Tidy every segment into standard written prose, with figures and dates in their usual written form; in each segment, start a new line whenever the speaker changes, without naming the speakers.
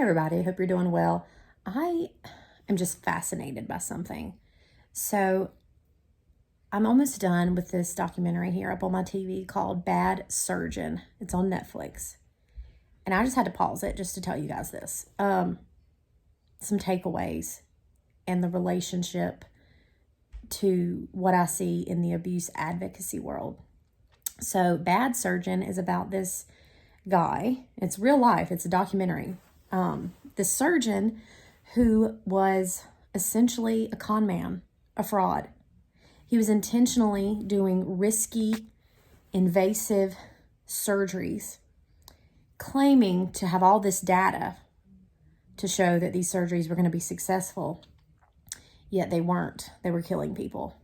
everybody, I hope you're doing well. I am just fascinated by something. So I'm almost done with this documentary here up on my TV called Bad Surgeon. It's on Netflix. And I just had to pause it just to tell you guys this. Some takeaways and the relationship to what I see in the abuse advocacy world. So Bad Surgeon is about this guy. It's real life. It's a documentary. The surgeon who was essentially a con man, a fraud. He was intentionally doing risky, invasive surgeries, claiming to have all this data to show that these surgeries were going to be successful. Yet they weren't. They were killing people.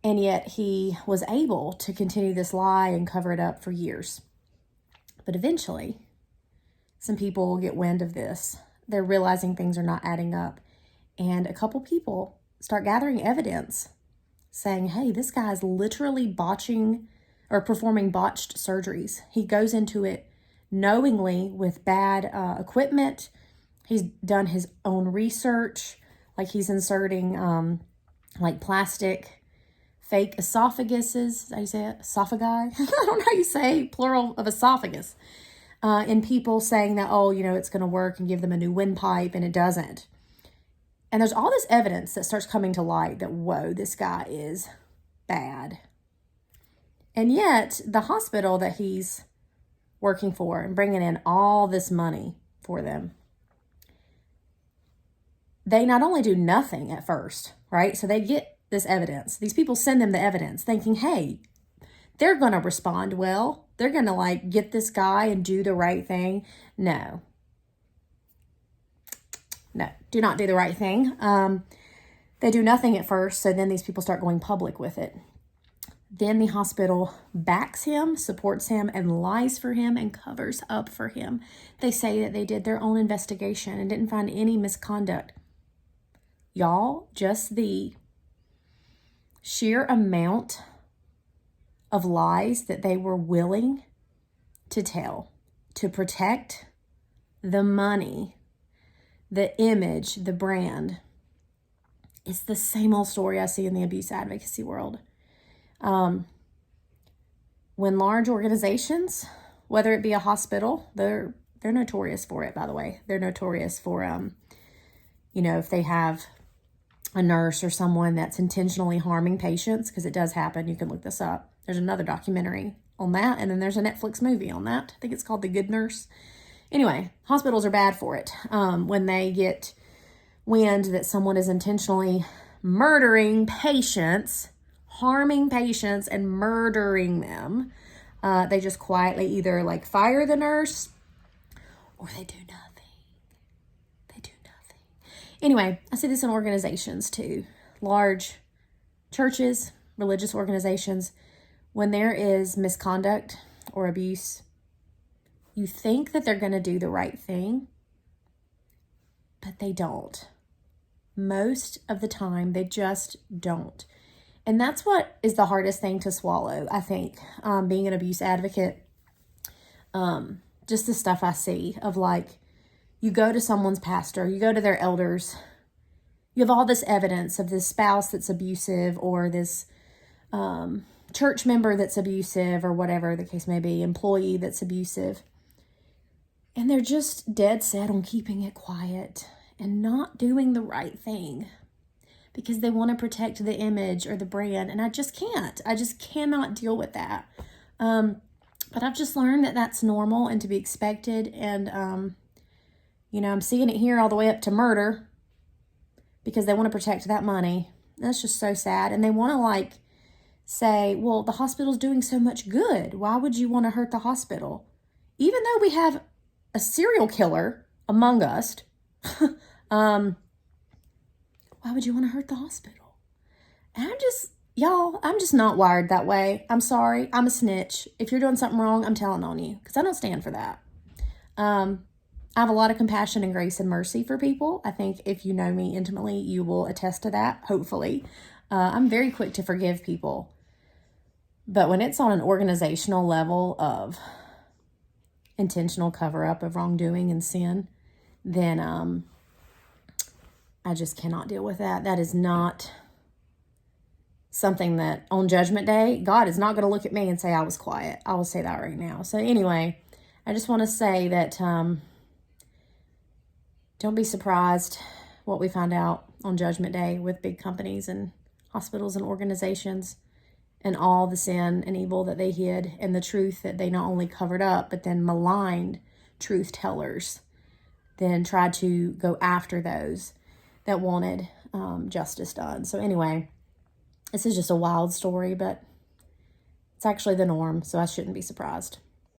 And yet he was able to continue this lie and cover it up for years. But eventually, some people will get wind of this. They're realizing things are not adding up. And a couple people start gathering evidence saying, hey, this guy's literally botching or performing botched surgeries. He goes into it knowingly with bad equipment. He's done his own research. Like he's inserting like plastic fake esophaguses. How you say it? Esophagi? I don't know how you say plural of esophagus. In people saying that, oh, it's going to work and give them a new windpipe, and it doesn't. And there's all this evidence that starts coming to light that, whoa, this guy is bad. And yet the hospital that he's working for and bringing in all this money for them, they not only do nothing at first, right? So they get this evidence. These people send them the evidence thinking, hey, they're going to respond well. They're going to get this guy and do the right thing. No, do not do the right thing. They do nothing at first. So then these people start going public with it. Then the hospital backs him, supports him, and lies for him and covers up for him. They say that they did their own investigation and didn't find any misconduct. Y'all, just the sheer amount of lies that they were willing to tell to protect the money, the image, the brand. It's the same old story I see in the abuse advocacy world. When large organizations, whether it be a hospital, they're notorious for it, by the way. They're notorious for, if they have a nurse or someone that's intentionally harming patients, because it does happen. You can look this up. There's another documentary on that, and then there's a Netflix movie on that. I think it's called The Good Nurse. Anyway, hospitals are bad for it. When they get wind that someone is intentionally murdering patients, harming patients, and murdering them, they just quietly either fire the nurse or they do nothing. Anyway, I see this in organizations too. Large churches, religious organizations, when there is misconduct or abuse, you think that they're going to do the right thing, but they don't. Most of the time, they just don't. And that's what is the hardest thing to swallow, I think, being an abuse advocate. Just the stuff I see of you go to someone's pastor, you go to their elders, you have all this evidence of this spouse that's abusive or this church member that's abusive or whatever the case may be, employee that's abusive. And they're just dead set on keeping it quiet and not doing the right thing because they want to protect the image or the brand. And I just can't. I just cannot deal with that. But I've just learned that that's normal and to be expected. And, I'm seeing it here all the way up to murder because they want to protect that money. That's just so sad. And they want to say, well, the hospital's doing so much good. Why would you want to hurt the hospital? Even though we have a serial killer among us, why would you want to hurt the hospital? And I'm just not wired that way. I'm sorry. I'm a snitch. If you're doing something wrong, I'm telling on you because I don't stand for that. I have a lot of compassion and grace and mercy for people. I think if you know me intimately, you will attest to that, hopefully. I'm very quick to forgive people. But when it's on an organizational level of intentional cover-up of wrongdoing and sin, then I just cannot deal with that. That is not something that on Judgment Day, God is not going to look at me and say I was quiet. I will say that right now. So anyway, I just want to say that don't be surprised what we find out on Judgment Day with big companies and hospitals and organizations and all the sin and evil that they hid and the truth that they not only covered up, but then maligned truth tellers, then tried to go after those that wanted justice done. So anyway, this is just a wild story, but it's actually the norm, so I shouldn't be surprised.